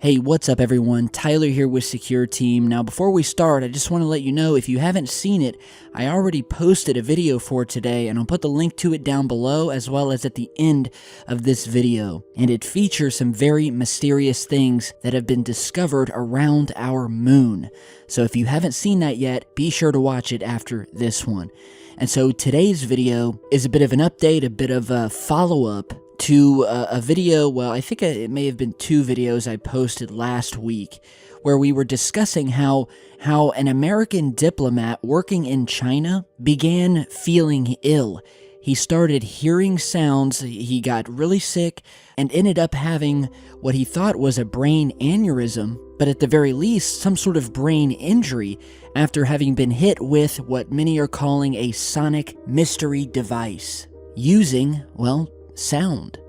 Hey, what's up everyone? Tyler here with Secure Team. Now before we start, I just want to let you know if you haven't seen it, I already posted a video for today and I'll put the link to it down below as well as at the end of this video. And it features some very mysterious things that have been discovered around our moon. So if you haven't seen that yet, be sure to watch it after this one. And so today's video is a bit of an update, a bit of a follow-up to a video, well, I think it may have been two videos I posted last week, where we were discussing how an American diplomat working in China began feeling ill. He started hearing sounds, he got really sick, and ended up having what he thought was a brain aneurysm, but at the very least, some sort of brain injury after having been hit with what many are calling a sonic mystery device, using, well, sound.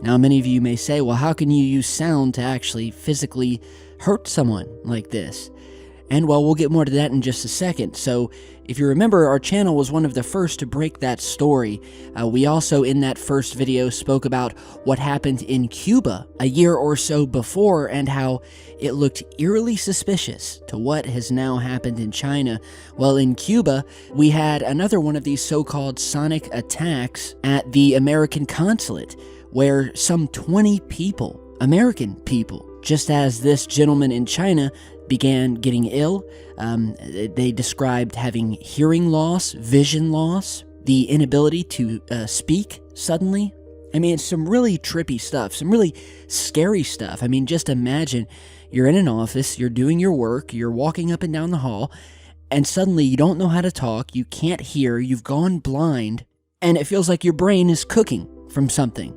Now, many of you may say, well, how can you use sound to actually physically hurt someone like this? And well, we'll get more to that in just a second. So if you remember, our channel was one of the first to break that story. We also, in that first video, spoke about what happened in Cuba a year or so before and how it looked eerily suspicious to what has now happened in China. Well, in Cuba, we had another one of these so-called sonic attacks at the American consulate, where some 20 people, American people, just as this gentleman in China began getting ill, they described having hearing loss, vision loss, the inability to speak suddenly. I mean, it's some really trippy stuff, some really scary stuff. I mean, just imagine you're in an office, you're doing your work, you're walking up and down the hall, and suddenly you don't know how to talk, you can't hear, you've gone blind, and it feels like your brain is cooking from something.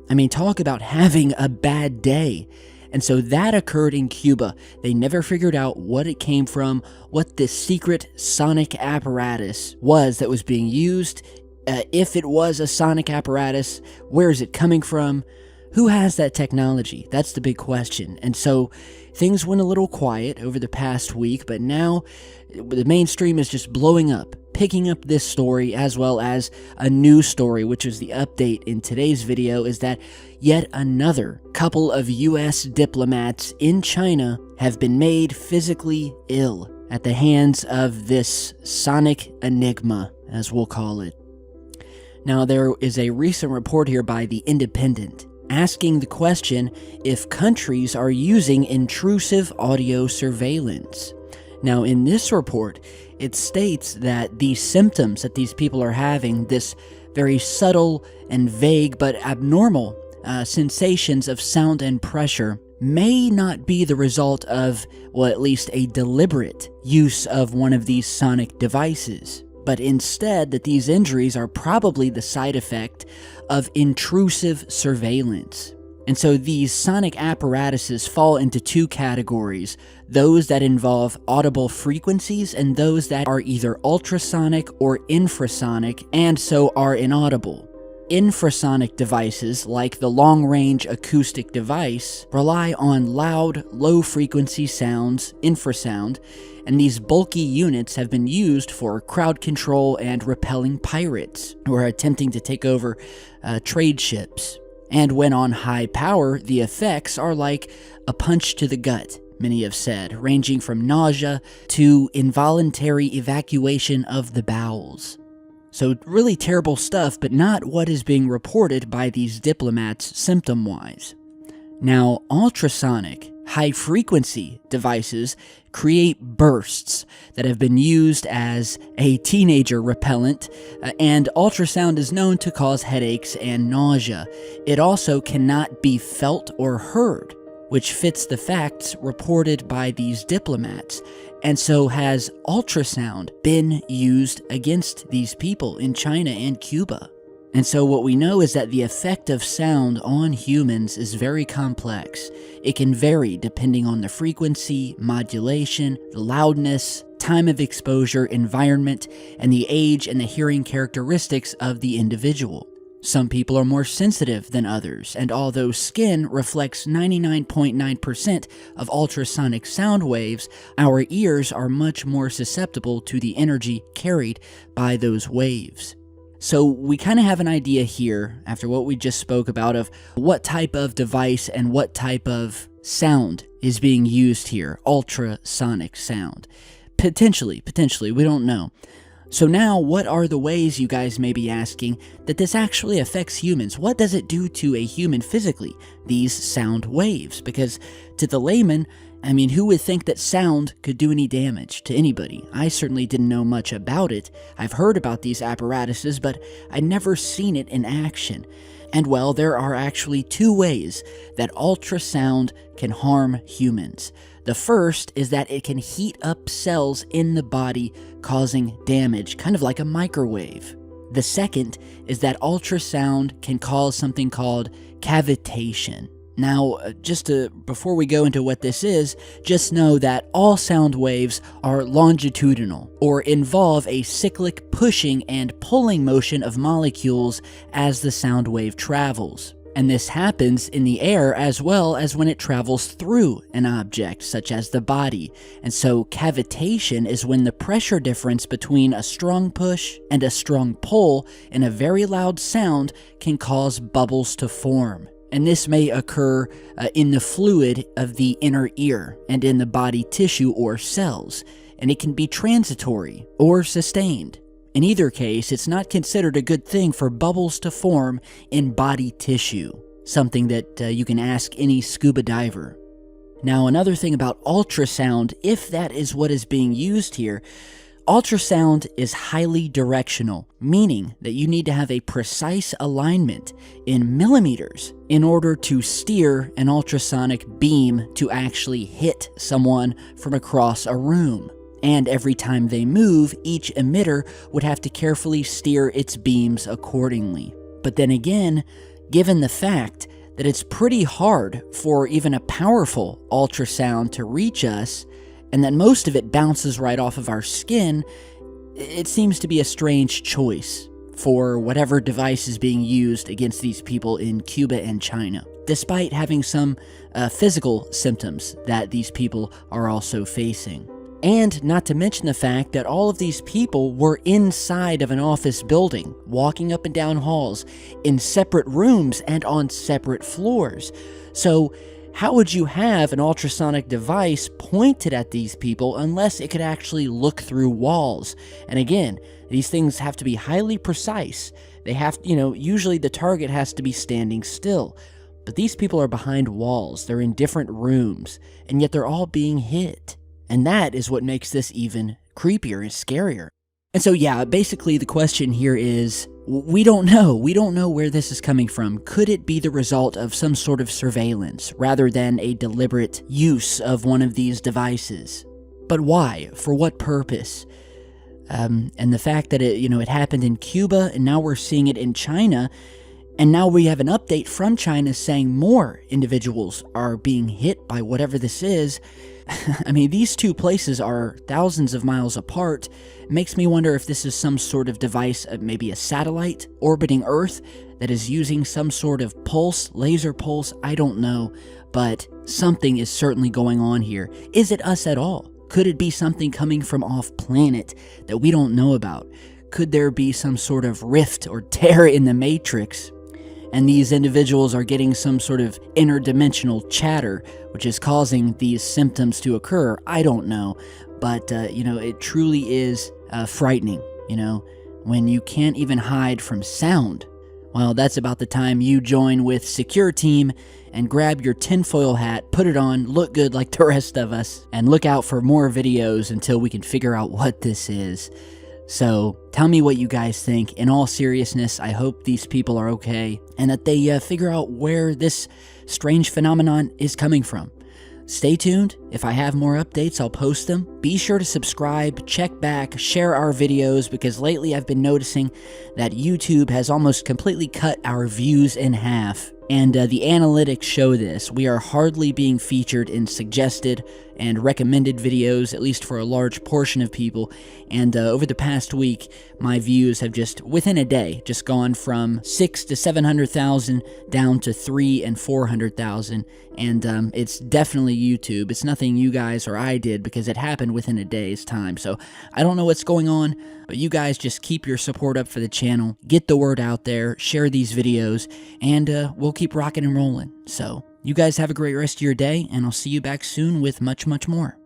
I mean, talk about having a bad day. And so that occurred in Cuba. They never figured out what it came from, what this secret sonic apparatus was that was being used. If it was a sonic apparatus, where is it coming from? Who has that technology? That's the big question. And so things went a little quiet over the past week, but now the mainstream is just blowing up, picking up this story as well as a new story, which is the update in today's video, is that yet another couple of US diplomats in China have been made physically ill at the hands of this sonic enigma, as we'll call it. Now, there is a recent report here by The Independent asking the question if countries are using intrusive audio surveillance. Now, in this report, it states that the symptoms that these people are having, this very subtle and vague but abnormal sensations of sound and pressure, may not be the result of, well, at least a deliberate use of one of these sonic devices, but instead that these injuries are probably the side effect of intrusive surveillance. And so these sonic apparatuses fall into two categories, those that involve audible frequencies and those that are either ultrasonic or infrasonic and so are inaudible. Infrasonic devices, like the long-range acoustic device, rely on loud, low-frequency sounds, infrasound, and these bulky units have been used for crowd control and repelling pirates who are attempting to take over trade ships. And when on high power, the effects are like a punch to the gut, many have said, ranging from nausea to involuntary evacuation of the bowels. So really terrible stuff, but not what is being reported by these diplomats symptom-wise. Now, ultrasonic, high-frequency devices create bursts that have been used as a teenager repellent, and ultrasound is known to cause headaches and nausea. It also cannot be felt or heard, which fits the facts reported by these diplomats. And so has ultrasound been used against these people in China and Cuba? And so what we know is that the effect of sound on humans is very complex. It can vary depending on the frequency, modulation, the loudness, time of exposure, environment, and the age and the hearing characteristics of the individual. Some people are more sensitive than others, and although skin reflects 99.9% of ultrasonic sound waves, our ears are much more susceptible to the energy carried by those waves. So we kind of have an idea here, after what we just spoke about, of what type of device and what type of sound is being used here, ultrasonic sound. Potentially, we don't know. So now, what are the ways, you guys may be asking, that this actually affects humans? What does it do to a human physically, these sound waves? Because to the layman, I mean, who would think that sound could do any damage to anybody? I certainly didn't know much about it. I've heard about these apparatuses, but I'd never seen it in action. And well, there are actually two ways that ultrasound can harm humans. The first is that it can heat up cells in the body, causing damage, kind of like a microwave. The second is that ultrasound can cause something called cavitation. Now, before we go into what this is, just know that all sound waves are longitudinal, or involve a cyclic pushing and pulling motion of molecules as the sound wave travels. And this happens in the air as well as when it travels through an object, such as the body. And so cavitation is when the pressure difference between a strong push and a strong pull in a very loud sound can cause bubbles to form. And this may occur in the fluid of the inner ear and in the body tissue or cells, and it can be transitory or sustained. In either case, it's not considered a good thing for bubbles to form in body tissue, something that you can ask any scuba diver. Now, another thing about ultrasound, if that is what is being used here, ultrasound is highly directional, meaning that you need to have a precise alignment in millimeters in order to steer an ultrasonic beam to actually hit someone from across a room. And every time they move, each emitter would have to carefully steer its beams accordingly. But then again, given the fact that it's pretty hard for even a powerful ultrasound to reach us, and that most of it bounces right off of our skin, it seems to be a strange choice for whatever device is being used against these people in Cuba and China, despite having some physical symptoms that these people are also facing. And not to mention the fact that all of these people were inside of an office building, walking up and down halls, in separate rooms and on separate floors. So how would you have an ultrasonic device pointed at these people unless it could actually look through walls? And again, these things have to be highly precise. They have, usually the target has to be standing still. But these people are behind walls, they're in different rooms, and yet they're all being hit. And that is what makes this even creepier and scarier. And so yeah, basically the question here is, we don't know. We don't know where this is coming from. Could it be the result of some sort of surveillance rather than a deliberate use of one of these devices? But why? For what purpose? And the fact that it happened in Cuba and now we're seeing it in China, and now we have an update from China saying more individuals are being hit by whatever this is. I mean, these two places are thousands of miles apart. It makes me wonder if this is some sort of device, maybe a satellite orbiting Earth that is using some sort of pulse, laser pulse, I don't know. But something is certainly going on here. Is it us at all? Could it be something coming from off planet that we don't know about? Could there be some sort of rift or tear in the matrix? And these individuals are getting some sort of interdimensional chatter, which is causing these symptoms to occur. I don't know, but it truly is frightening, when you can't even hide from sound. Well, that's about the time you join with Secure Team and grab your tinfoil hat, put it on, look good like the rest of us, and look out for more videos until we can figure out what this is. So, tell me what you guys think. In all seriousness, I hope these people are okay, and that they figure out where this strange phenomenon is coming from. Stay tuned. If I have more updates, I'll post them. Be sure to subscribe, check back, share our videos, because lately I've been noticing that YouTube has almost completely cut our views in half. And the analytics show this. We are hardly being featured in suggested and recommended videos, at least for a large portion of people. And over the past week, my views have just, within a day, just gone from 600,000 to 700,000 down to 300,000 and 400,000. And it's definitely YouTube. It's nothing you guys or I did, because it happened within a day's time. So I don't know what's going on, but you guys just keep your support up for the channel. Get the word out there, share these videos, and we'll keep rocking and rolling. So You guys have a great rest of your day, and I'll see you back soon with much, much more.